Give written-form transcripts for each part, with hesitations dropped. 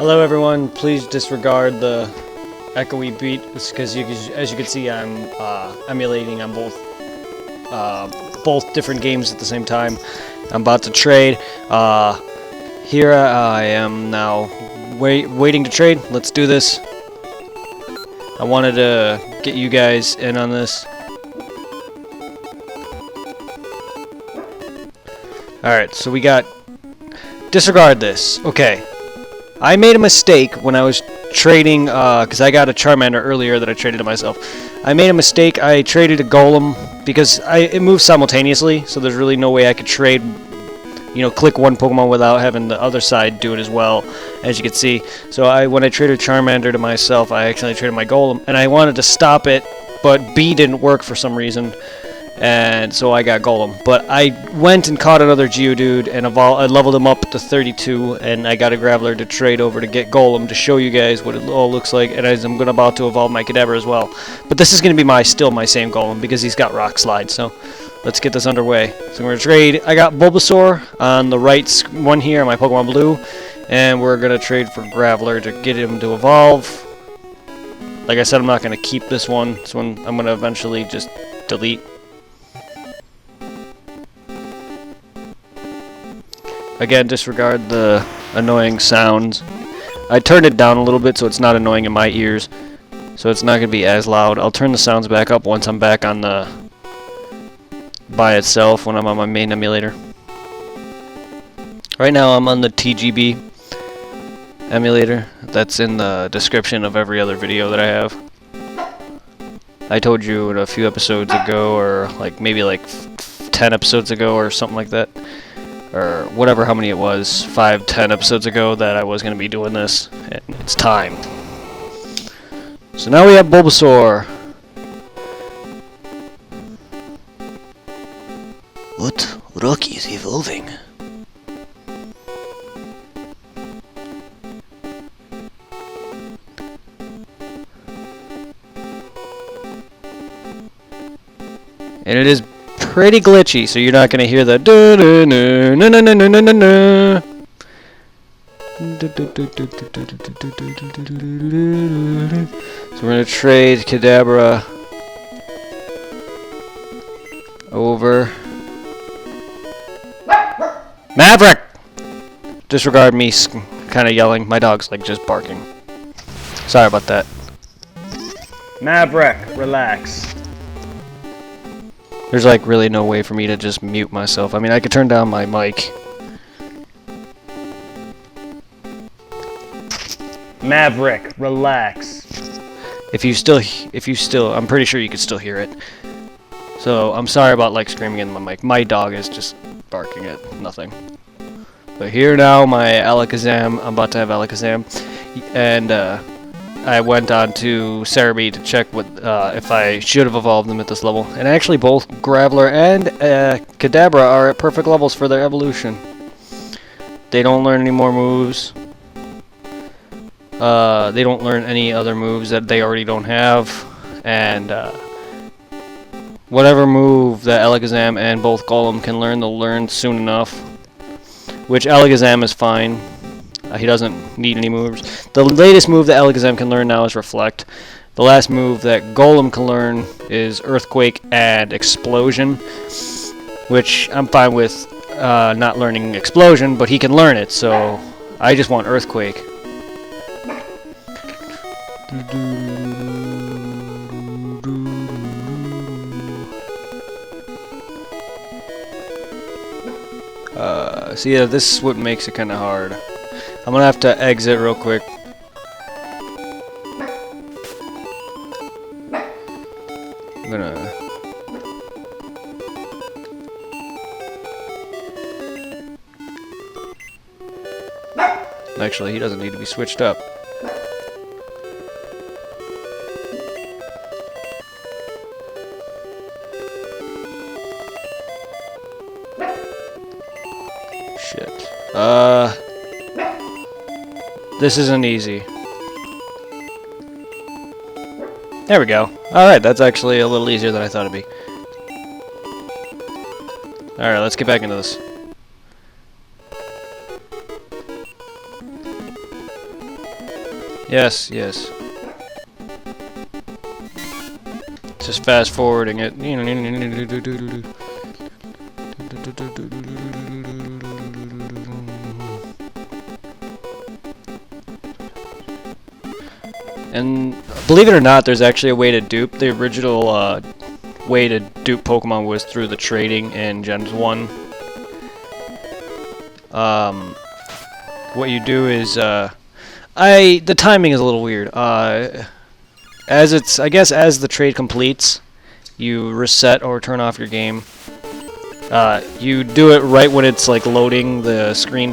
Hello everyone, please disregard the echoey beat because as you can see I'm emulating on both different games at the same time. I'm about to trade. Here I am now waiting to trade. Let's do this. I wanted to get you guys in on this. Alright, so we got... Disregard this. Okay. I made a mistake when I was trading, because I got a Charmander earlier that I traded to myself. I made a mistake. I traded a Golem because it moves simultaneously, so there's really no way I could trade, click one Pokemon without having the other side do it as well, as you can see. So when I traded Charmander to myself, I actually traded my Golem, and I wanted to stop it, but B didn't work for some reason. And so I got Golem. But I went and caught another Geodude and I leveled him up to 32, and I got a Graveler to trade over to get Golem to show you guys what it all looks like, and I'm about to evolve my Kadabra as well. But this is going to be still my same Golem because he's got Rock Slide, so let's get this underway. So we're going to trade. I got Bulbasaur on the right one here, my Pokemon Blue, and we're going to trade for Graveler to get him to evolve. Like I said, I'm not going to keep this one. This one I'm going to eventually just delete. Again, disregard the annoying sounds. I turned it down a little bit so it's not annoying in my ears. So it's not going to be as loud. I'll turn the sounds back up once I'm back on the... by itself when I'm on my main emulator. Right now I'm on the TGB emulator. That's in the description of every other video that I have. I told you a few episodes ago, or maybe 10 episodes ago or something like that. Or whatever, how many it was, 5-10 episodes ago, that I was going to be doing this, and it's time. So now we have Bulbasaur. What? Rocky is evolving. And it is pretty glitchy, so you're not going to hear the So we're going to trade Kadabra over Maverick! Disregard me kind of yelling. My dog's just barking. Sorry about that. Maverick, relax. There's really no way for me to just mute myself. I mean, I could turn down my mic. Maverick, relax. If you still, I'm pretty sure you could still hear it. So I'm sorry about screaming in my mic. My dog is just barking at nothing. But here now, my Alakazam. I'm about to have Alakazam, and I went on to Cerebi to check if I should have evolved them at this level. And actually both Graveler and Kadabra are at perfect levels for their evolution. They don't learn any more moves. They don't learn any other moves that they already don't have. And whatever move that Alakazam and both Golem can learn, they'll learn soon enough. Which Alakazam is fine. He doesn't need any moves. The latest move that Alakazam can learn now is Reflect. The last move that Golem can learn is Earthquake and Explosion, which I'm fine with not learning Explosion, but he can learn it, so I just want Earthquake. So yeah, this is what makes it kind of hard. I'm gonna have to exit real quick. I'm gonna... Actually, he doesn't need to be switched up. Shit. This isn't easy. There we go. Alright, that's actually a little easier than I thought it'd be. Alright, let's get back into this. Yes, yes. Just fast forwarding it. And believe it or not, there's actually a way to dupe. The original way to dupe Pokemon was through the trading in Gens 1. What you do is, the timing is a little weird. I guess as the trade completes, you reset or turn off your game. You do it right when it's like loading the screen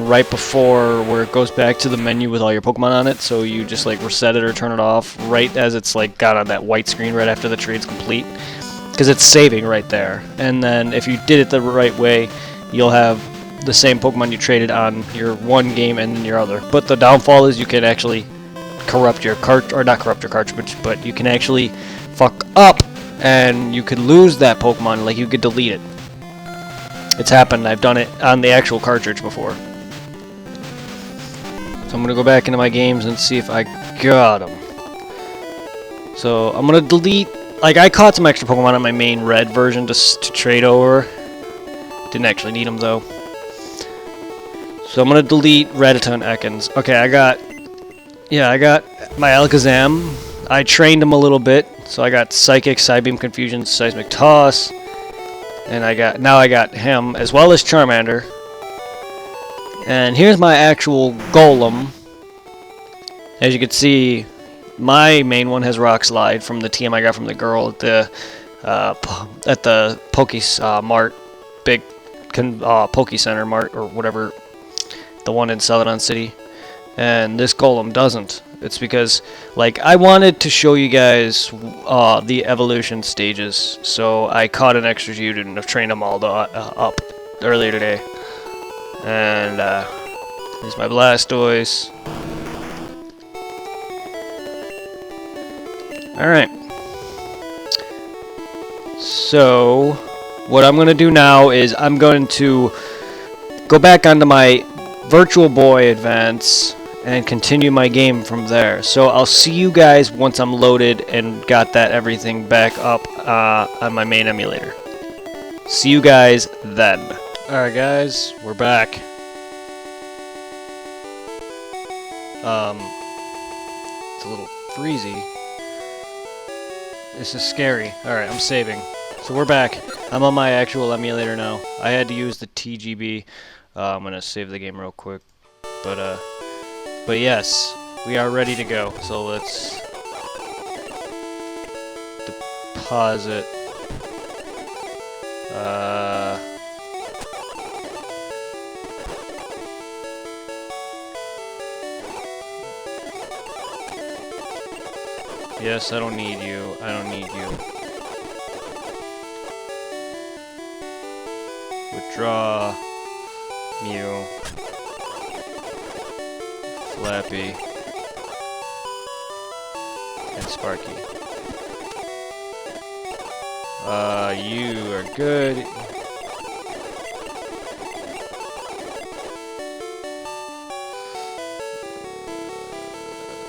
right before where it goes back to the menu with all your Pokemon on it. So you just like reset it or turn it off right as it's like got on that white screen right after the trade's complete, because it's saving right there. And then if you did it the right way, you'll have the same Pokemon you traded on your one game and then your other. But the downfall is you can actually corrupt your not corrupt your cartridge, but you can actually fuck up and you could lose that Pokemon, like you could delete it. It's happened. I've done it on the actual cartridge before. So I'm gonna go back into my games and see if I got them. So I'm gonna delete. Like I caught some extra Pokemon on my main red version to trade over. Didn't actually need them though. So I'm gonna delete Rattata and Ekans. Okay, I got my Alakazam. I trained him a little bit, so I got Psychic, Psybeam, Confusion, Seismic Toss. And now I got him, as well as Charmander. And here's my actual Golem. As you can see, my main one has Rock Slide from the TM I got from the girl at the Mart, big Poke Center Mart, or whatever, the one in Celadon City. And this Golem doesn't. It's because, like, I wanted to show you guys the evolution stages, so I caught an extra unit and I've trained them all up earlier today. And here's my Blastoise. Alright. So, what I'm going to do now is I'm going to go back onto my Virtual Boy Advance and continue my game from there. So I'll see you guys once I'm loaded and got that everything back up on my main emulator. See you guys then. Alright guys, we're back. It's a little freezy. This is scary. Alright, I'm saving. So we're back. I'm on my actual emulator now. I had to use the TGB. I'm gonna save the game real quick. But yes, we are ready to go. So let's deposit. Yes, I don't need you. I don't need you. Withdraw. Mew. Flappy. And Sparky. You are good.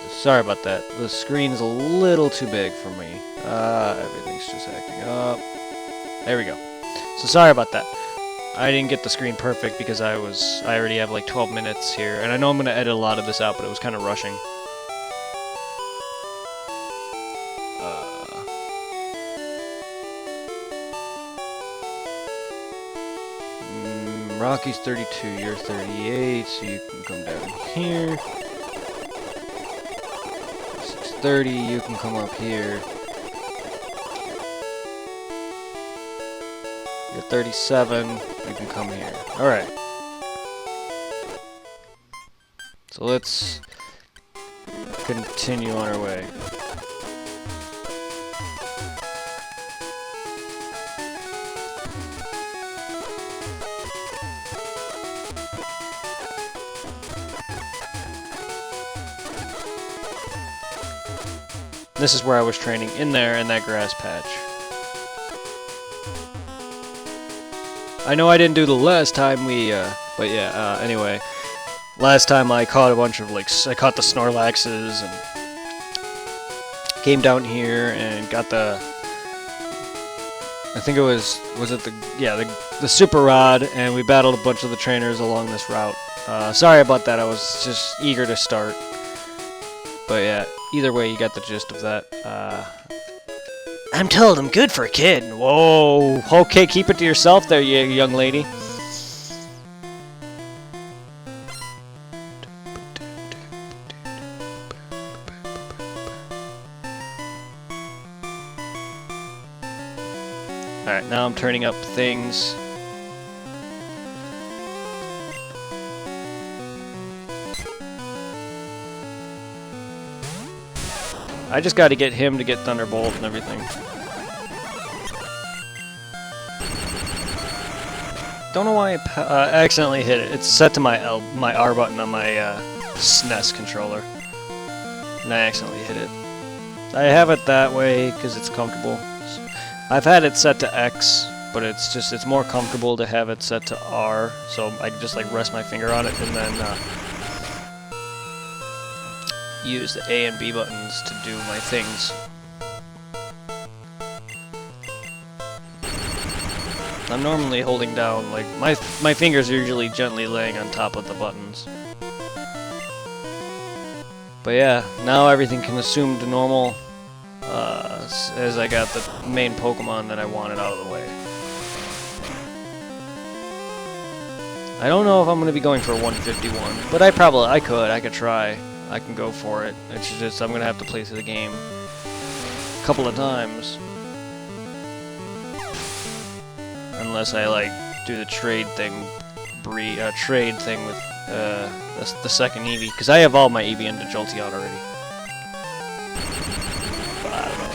Sorry about that. The screen's a little too big for me. Everything's just acting up. There we go. So sorry about that. I didn't get the screen perfect because I already have like 12 minutes here, and I know I'm gonna edit a lot of this out, but it was kind of rushing. Rocky's 32, you're 38, so you can come down here. 630, you can come up here. You're 37, you can come here. Alright. So let's continue on our way. This is where I was training, in there, in that grass patch. I know I didn't do the last time we, but yeah, anyway. Last time I caught a bunch of I caught the Snorlaxes and came down here and got the, I think it was it the Super Rod, and we battled a bunch of the trainers along this route. Sorry about that, I was just eager to start. But yeah, either way, you got the gist of that. I'm told I'm good for a kid. Whoa, okay, keep it to yourself there, you young lady. Alright, now I'm turning up things. I just got to get him to get Thunderbolt and everything. Don't know why I accidentally hit it. It's set to my R button on my SNES controller, and I accidentally hit it. I have it that way because it's comfortable. I've had it set to X, but it's more comfortable to have it set to R, so I can just like rest my finger on it and then use the A and B buttons to do my things. I'm normally holding down, like, my fingers are usually gently laying on top of the buttons. But yeah, now everything can assume to normal, as I got the main Pokemon that I wanted out of the way. I don't know if I'm going to be going for a 151, but I could try. I can go for it. It's just I'm going to have to play through the game a couple of times. Unless I like do the trade thing with the second Eevee, because I have all my Eevee into Jolteon already. But I don't know.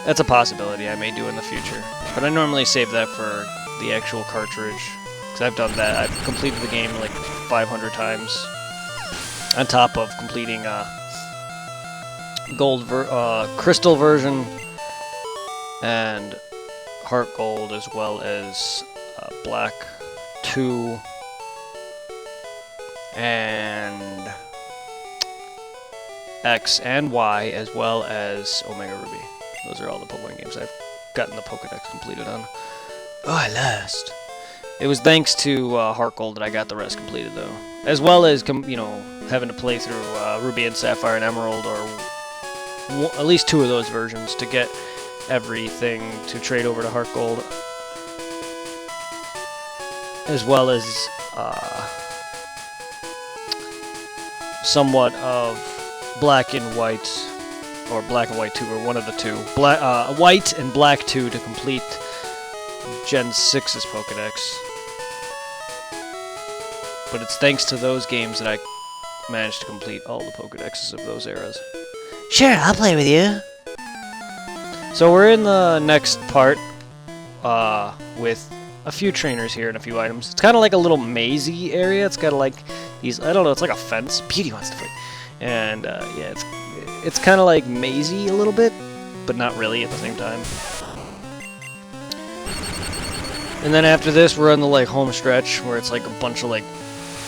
That's a possibility I may do in the future. But I normally save that for the actual cartridge, because I've done that. I've completed the game like 500 times. On top of completing Crystal version and Heart Gold, as well as Black 2 and X and Y, as well as Omega Ruby. Those are all the Pokemon games I've gotten the Pokedex completed on. Oh, at last! It was thanks to Heart Gold that I got the rest completed, though. As well as, having to play through Ruby and Sapphire and Emerald, or at least 2 of those versions to get everything to trade over to Heart Gold. As well as somewhat of Black and White, or Black and White 2, or one of the two. White and Black 2 to complete Gen 6's Pokedex. But it's thanks to those games that I managed to complete all the Pokedexes of those eras. Sure, I'll play with you. So we're in the next part with a few trainers here and a few items. It's kind of like a little mazy area. It's got like these, I don't know, it's like a fence. Beauty wants to fight. And yeah, it's kind of like mazy a little bit, but not really at the same time. And then after this, we're on the like home stretch where it's like a bunch of like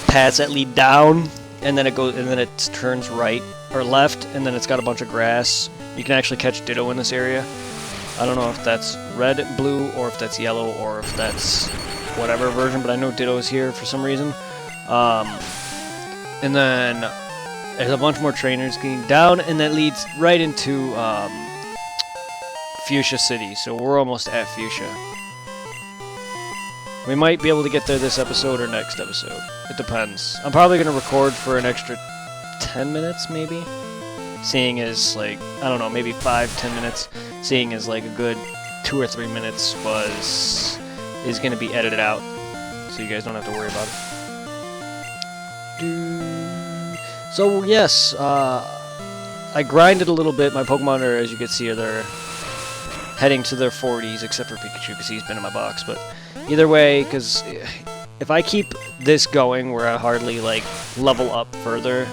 paths that lead down, and then it goes, and then it turns right or left, and then it's got a bunch of grass. You can actually catch Ditto in this area. I don't know if that's red, blue, or if that's yellow, or if that's whatever version, but I know Ditto is here for some reason. And then there's a bunch more trainers getting down, and that leads right into Fuchsia City. So we're almost at Fuchsia. We might be able to get there this episode or next episode. It depends. I'm probably going to record for an extra 10 minutes, maybe? Seeing as, like, I don't know, maybe 5-10 minutes. Seeing as, like, a good 2 or 3 minutes is going to be edited out. So you guys don't have to worry about it. So, yes, I grinded a little bit. My Pokemon are, as you can see, they're heading to their 40s, except for Pikachu, because he's been in my box, but either way, because if I keep this going where I hardly, like, level up further,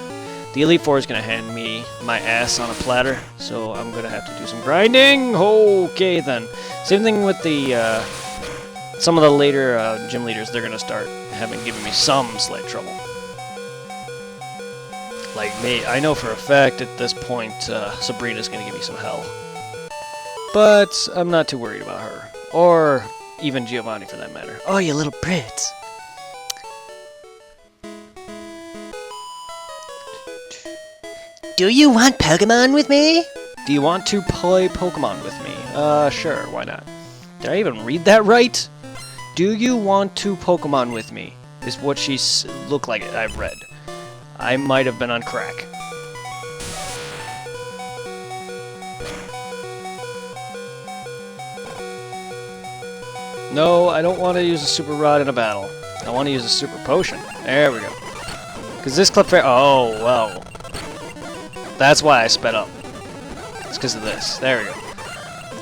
the Elite Four is going to hand me my ass on a platter, so I'm going to have to do some grinding. Okay, then. Same thing with the, some of the later gym leaders, they're going to start giving me some slight trouble. Like me, I know for a fact at this point Sabrina's gonna give me some hell. But I'm not too worried about her. Or even Giovanni for that matter. Oh, you little Brits. Do you want Pokemon with me? Do you want to play Pokemon with me? Sure, why not? Did I even read that right? Do you want to Pokemon with me? Is what she looked like I've read. I might have been on crack. No, I don't want to use a Super Rod in a battle. I want to use a Super Potion. There we go. Because this Clefairy... Oh, well. That's why I sped up. It's because of this. There we go.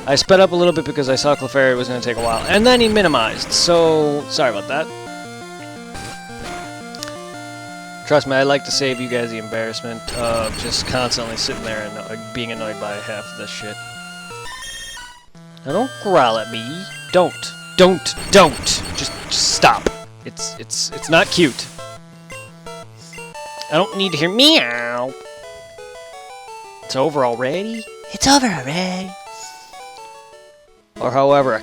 I sped up a little bit because I saw Clefairy was going to take a while. And then he minimized, so... Sorry about that. Trust me, I like to save you guys the embarrassment of just constantly sitting there and being annoyed by half of this shit. Now don't growl at me. Don't. Just stop. It's not cute. I don't need to hear meow. It's over already? It's over already. Or however,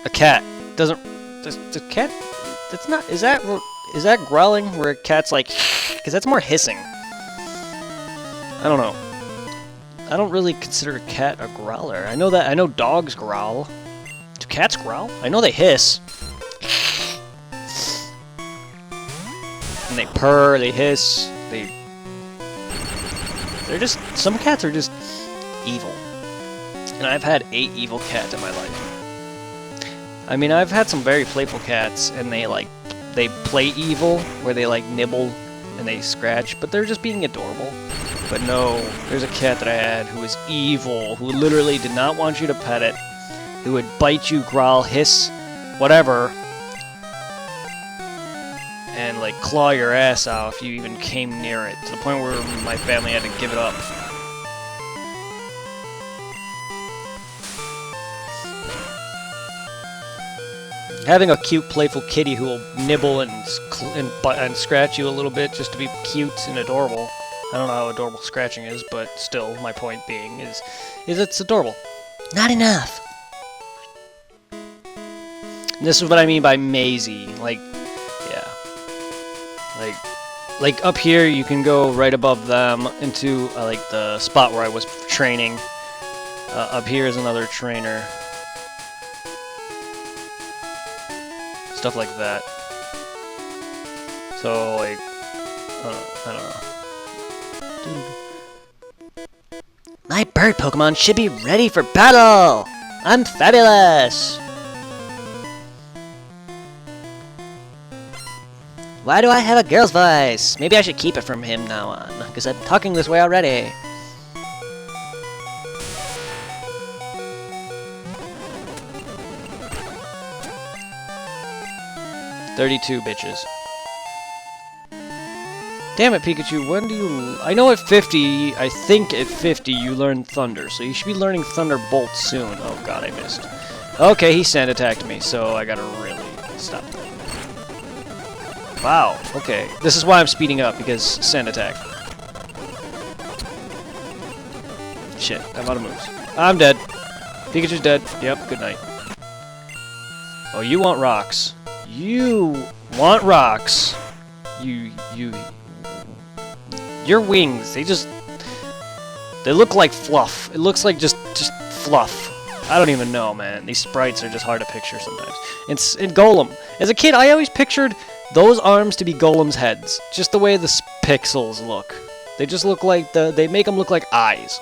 a cat doesn't... The cat... That's not... Is that growling where a cat's like... Because that's more hissing. I don't know. I don't really consider a cat a growler. I know dogs growl. Do cats growl? I know they hiss. And they purr, they hiss, they're just... Some cats are just evil. And I've had 8 evil cats in my life. I mean, I've had some very playful cats, and they play evil, where they nibble and they scratch, but they're just being adorable. But no, there's a cat that I had who was evil, who literally did not want you to pet it, who would bite you, growl, hiss, whatever, and claw your ass out if you even came near it, to the point where my family had to give it up. Having a cute, playful kitty who will nibble and scratch you a little bit just to be cute and adorable. I don't know how adorable scratching is, but still, my point being is it's adorable. Not enough. And this is what I mean by mazy. Yeah. Like up here, you can go right above them into the spot where I was training. Up here is another trainer. Stuff like that. So, I don't know. My bird Pokemon should be ready for battle! I'm fabulous! Why do I have a girl's voice? Maybe I should keep it from him now on, because I'm talking this way already. "32 bitches." Damn it, Pikachu, when do you... I know at 50, I think at 50 you learn Thunder, so you should be learning Thunderbolt soon. Oh god, I missed. Okay, he sand attacked me, so I gotta really stop. Wow, okay. This is why I'm speeding up, because sand attack. Shit, I'm out of moves. I'm dead. Pikachu's dead. Yep, good night. Oh, you want rocks. You want rocks. Your wings, they look like fluff. It looks like just fluff. I don't even know, man. These sprites are just hard to picture sometimes. And Golem. As a kid, I always pictured those arms to be Golem's heads. Just the way the pixels look. They just look like they make them look like eyes.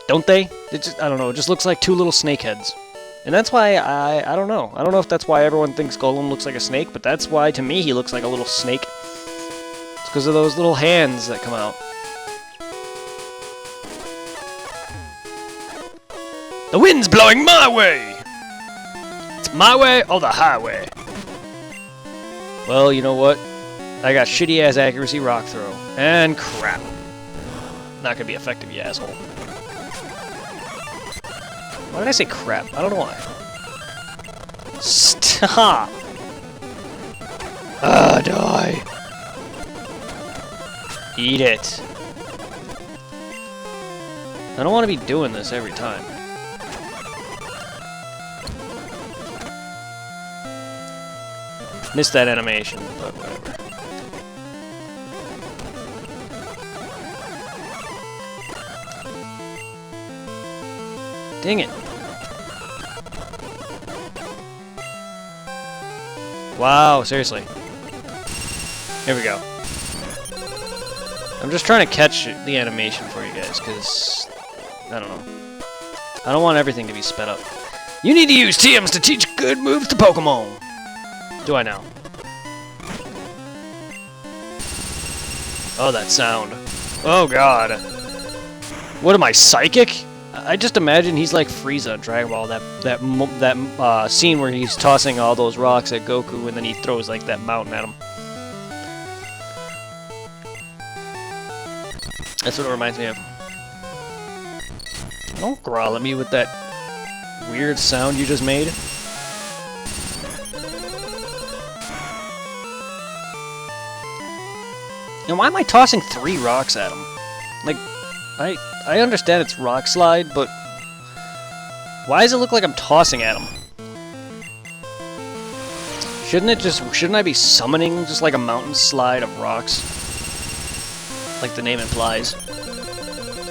Don't they? I don't know, it just looks like 2 little snake heads. And that's why I don't know. I don't know if that's why everyone thinks Golem looks like a snake, but that's why, to me, he looks like a little snake. It's because of those little hands that come out. The wind's blowing my way! It's my way or the highway. Well, you know what? I got shitty-ass accuracy rock throw. And crap. Not gonna be effective, you asshole. Why did I say crap? I don't know why. Stop! Die. Eat it. I don't want to be doing this every time. Missed that animation, but whatever. Dang it. Wow, seriously. Here we go. I'm just trying to catch the animation for you guys, because, I don't know. I don't want everything to be sped up. You need to use TMs to teach good moves to Pokemon! Do I now? Oh, that sound. Oh, God. What am I, psychic? I just imagine he's like Frieza in Dragon Ball, that scene where he's tossing all those rocks at Goku and then he throws like that mountain at him. That's what it reminds me of. Don't growl at me with that weird sound you just made. And why am I tossing 3 rocks at him? Like, I understand it's rock slide, but why does it look like I'm tossing at him? Shouldn't I be summoning just like a mountain slide of rocks? Like the name implies.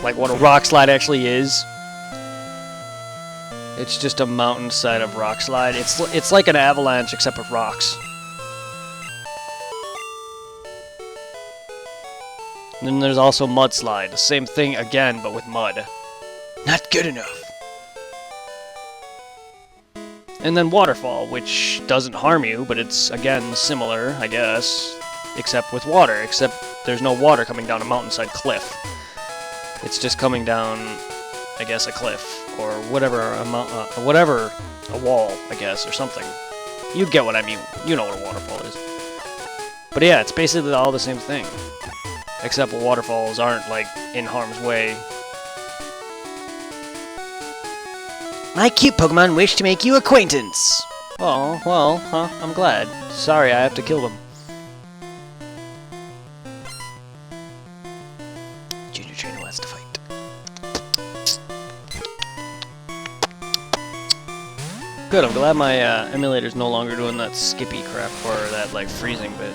Like what a rock slide actually is. It's just a mountain side of rock slide. It's like an avalanche except with rocks. And then there's also mudslide, the same thing again, but with mud. Not good enough. And then waterfall, which doesn't harm you, but it's, again, similar, I guess. Except with water, except there's no water coming down a mountainside cliff. It's just coming down, I guess, a cliff, or whatever, a wall, I guess, or something. You get what I mean. You know what a waterfall is. But yeah, it's basically all the same thing. Except waterfalls aren't, like, in harm's way. My cute Pokemon wish to make you acquaintance. Oh, well, huh, I'm glad. Sorry, I have to kill them. Junior Trainer wants to fight. Good, I'm glad my emulator's no longer doing that skippy crap or that, like, freezing bit.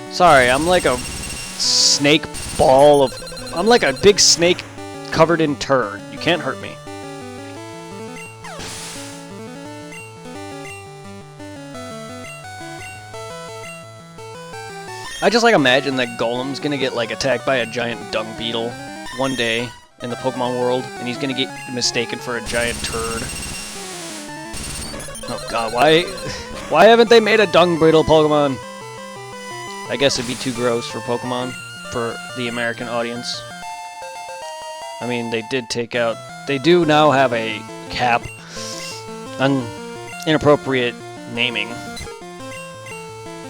Sorry, I'm like a snake ball of... I'm like a big snake covered in turd. You can't hurt me. I just like imagine that Golem's gonna get like attacked by a giant dung beetle one day in the Pokemon world, and he's gonna get mistaken for a giant turd. Oh god, why haven't they made a dung beetle Pokemon? I guess it'd be too gross for Pokemon, for the American audience. I mean, they did take out... They do now have a cap on inappropriate naming.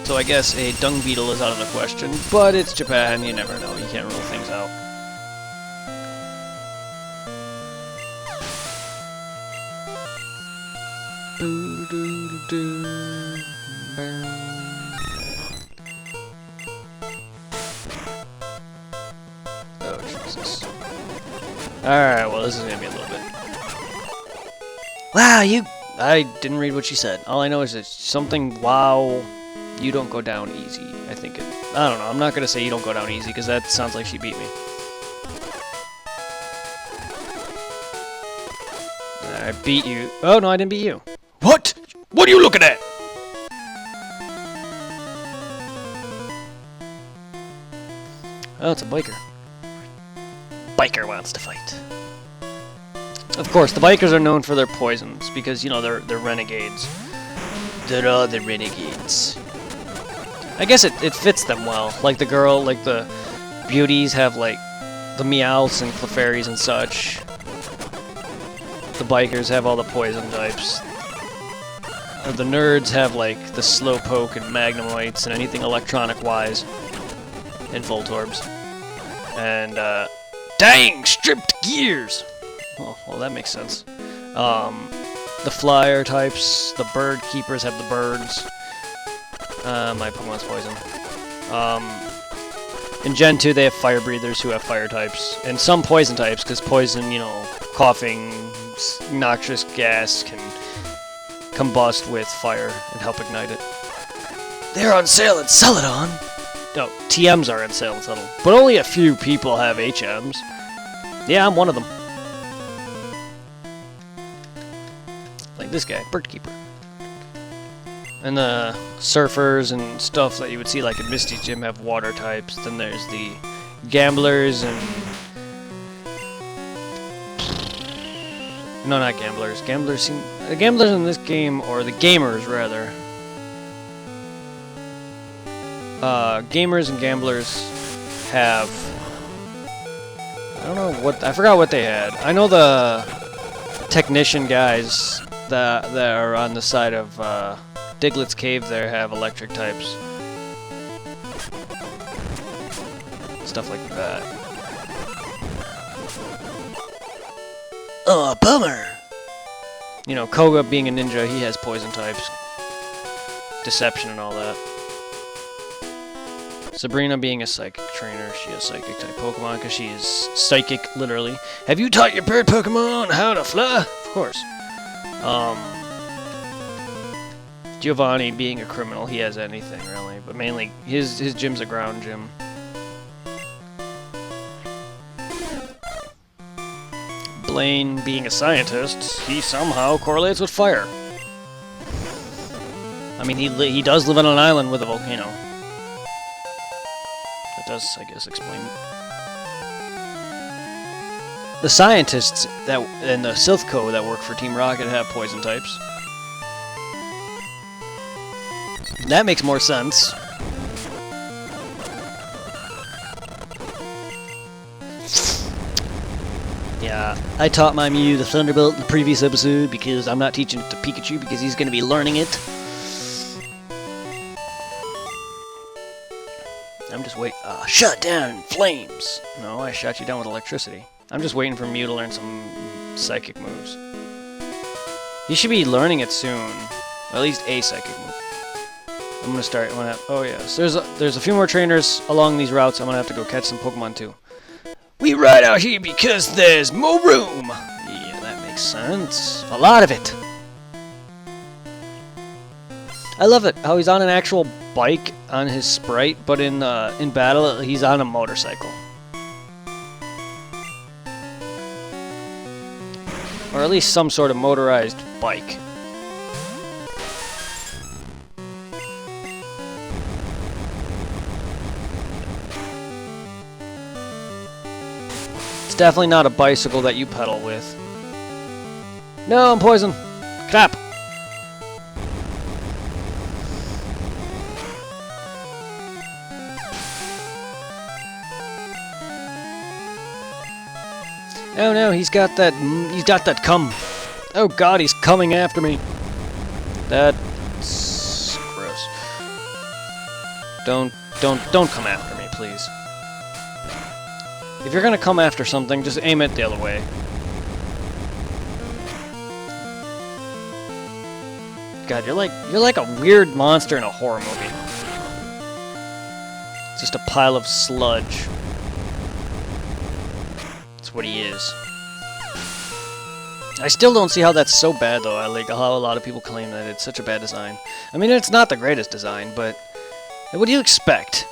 So I guess a dung beetle is out of the question, but it's Japan, you never know, you can't rule things out. Oh, Jesus. Alright, well, this is gonna be a little bit... Wow, you... I didn't read what she said. All I know is it's something, wow, you don't go down easy, I think it... I don't know, I'm not gonna say you don't go down easy, because that sounds like she beat me. I beat you. Oh, no, I didn't beat you. What? What are you looking at? Oh, it's a biker. Biker wants to fight. Of course, the bikers are known for their poisons, because, you know, they're renegades. They're all the renegades. I guess it fits them well. Like the girl, like the beauties have, like, the Meowths and Clefairies and such. The bikers have all the poison types. The nerds have, like, the Slowpoke and Magnemoites and anything electronic-wise. And Voltorbs. And, dang! Stripped gears! Oh, well, that makes sense. The flyer types, the bird keepers have the birds. My Pokemon's poison. In Gen 2, they have fire breathers who have fire types, and some poison types, because poison, you know, coughing, noxious gas can combust with fire and help ignite it. They're on sale at Celadon! No, TMs are on sale at Celadon, but only a few people have HMs. Yeah, I'm one of them. Like this guy, Bird Keeper. And the surfers and stuff that you would see like in Misty's gym have water types. Then there's the gamblers and... No, not gamblers. Gamblers seem... The gamblers in this game, or the gamers rather. Gamers and gamblers have... I don't know what... I forgot what they had. I know the technician guys that are on the side of... Diglett's Cave there have electric types. Stuff like that. Oh, bummer! You know, Koga being a ninja, he has poison types. Deception and all that. Sabrina being a psychic trainer, she has psychic type Pokemon because she is psychic, literally. Have you taught your bird Pokemon how to fly? Of course. Giovanni being a criminal, he has anything really, but mainly his gym's a ground gym. Blaine being a scientist, he somehow correlates with fire. I mean, he does live on an island with a volcano. That does, I guess, explain it. The scientists that and the Silphco that work for Team Rocket have poison types. That makes more sense. Yeah, I taught my Mew the Thunderbolt in the previous episode because I'm not teaching it to Pikachu because he's going to be learning it. I'm just waiting. Shut down flames! No, I shot you down with electricity. I'm just waiting for Mew to learn some psychic moves. He should be learning it soon. Or at least a psychic move. I'm gonna start. Oh yes, there's a few more trainers along these routes. I'm gonna have to go catch some Pokemon too. We ride out here because there's more room. Yeah, that makes sense. A lot of it. I love it how he's on an actual bike on his sprite, but in battle he's on a motorcycle, or at least some sort of motorized bike. Definitely not a bicycle that you pedal with. No, I'm poisoned. Crap. Oh no, he's got that cum. Oh god, he's coming after me. That's gross. Don't come after me, please. If you're gonna come after something, just aim it the other way. God, you're like a weird monster in a horror movie. Just a pile of sludge. That's what he is. I still don't see how that's so bad though. I like how a lot of people claim that it's such a bad design. I mean, it's not the greatest design, but what do you expect?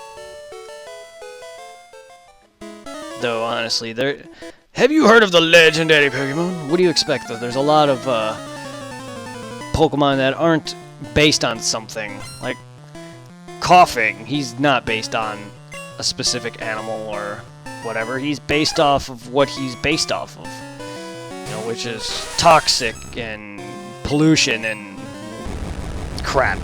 Though, honestly, have you heard of the legendary Pokemon? What do you expect, though? There's a lot of Pokemon that aren't based on something. Like, coughing, he's not based on a specific animal or whatever. He's based off of what he's based off of. You know, which is toxic and pollution and crap.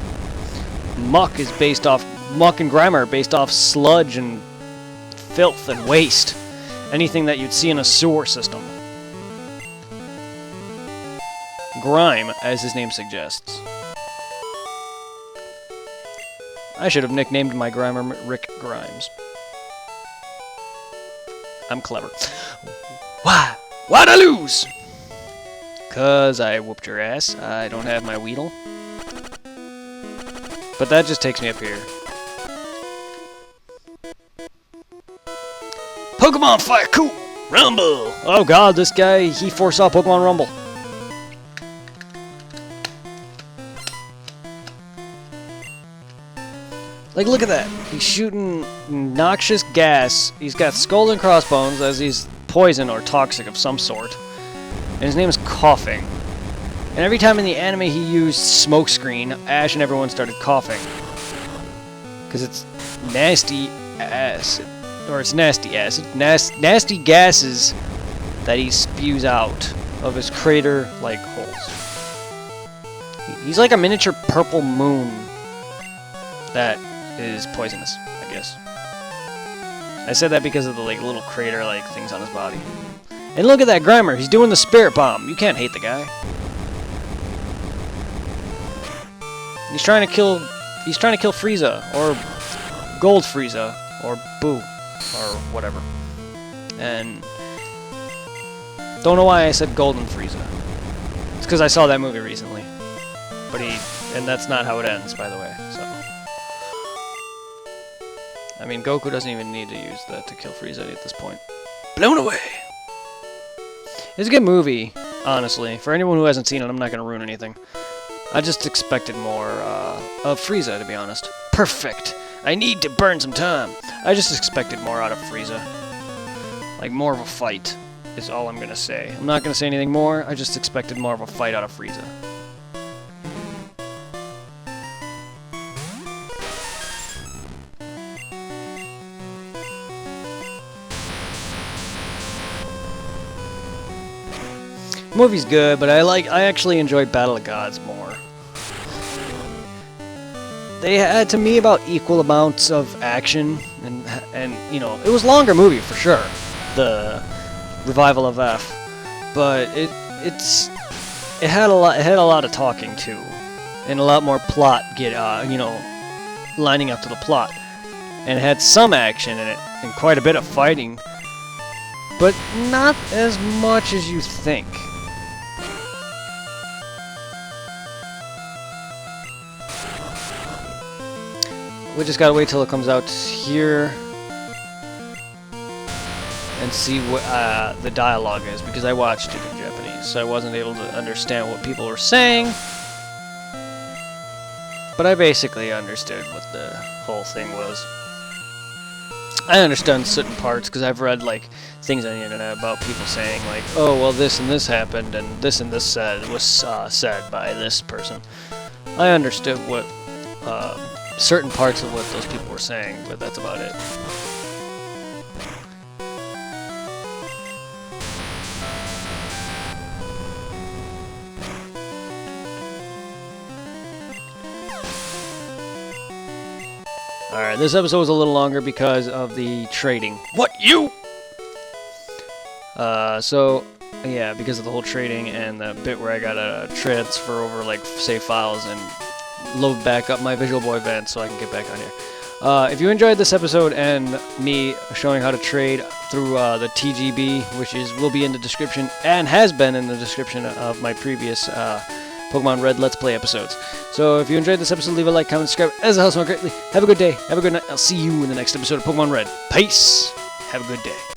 Muck and Grimer are based off sludge and filth and waste. Anything that you'd see in a sewer system. Grime, as his name suggests. I should have nicknamed my Grimer Rick Grimes. I'm clever. Why? Why'd I lose? 'Cause I whooped your ass. I don't have my Weedle. But that just takes me up here. Pokemon Fire Cool Rumble. Oh god, this guy, he foresaw Pokemon Rumble. Like, look at that. He's shooting noxious gas. He's got skull and crossbones as he's poison or toxic of some sort. And his name is Coughing. And every time in the anime he used smokescreen, Ash and everyone started coughing. Because it's nasty acid. Or it's nasty acid. Nasty gases that he spews out of his crater-like holes. He's like a miniature purple moon that is poisonous, I guess. I said that because of the like little crater-like things on his body. And look at that Grimer, he's doing the spirit bomb. You can't hate the guy. He's trying to kill Frieza, or Gold Frieza, or Boo, or whatever. And don't know why I said Golden Frieza. It's because I saw that movie recently. And that's not how it ends, by the way. So, I mean, Goku doesn't even need to use that to kill Frieza at this point. Blown away. It's a good movie, honestly. For anyone who hasn't seen it, I'm not gonna ruin anything. I just expected more of Frieza, to be honest. Perfect. I need to burn some time. I just expected more out of Frieza. Like, more of a fight is all I'm gonna say. I'm not gonna say anything more. I just expected more of a fight out of Frieza. The movie's good, but I actually enjoyed Battle of Gods more. They had, to me, about equal amounts of action, and you know, it was a longer movie for sure, the revival of F, but it had a lot of talking too, and a lot more plot lining up to the plot, and it had some action in it and quite a bit of fighting, but not as much as you think. We just gotta wait till it comes out here and see what the dialogue is, because I watched it in Japanese, so I wasn't able to understand what people were saying. But I basically understood what the whole thing was. I understand certain parts because I've read like things on the internet about people saying like, "Oh, well, this and this happened, and this was said by this person." I understood what. Certain parts of what those people were saying, but that's about it. Alright, this episode was a little longer because of the trading. What, you? Yeah, because of the whole trading and the bit where I gotta transfer over, like, save files and load back up my Visual Boy event so I can get back on here. If you enjoyed this episode and me showing how to trade through the TGB, which will be in the description and has been in the description of my previous Pokemon Red Let's Play episodes. So if you enjoyed this episode, leave a like, comment, subscribe, as it helps me greatly. Have a good day. Have a good night. I'll see you in the next episode of Pokemon Red. Peace. Have a good day.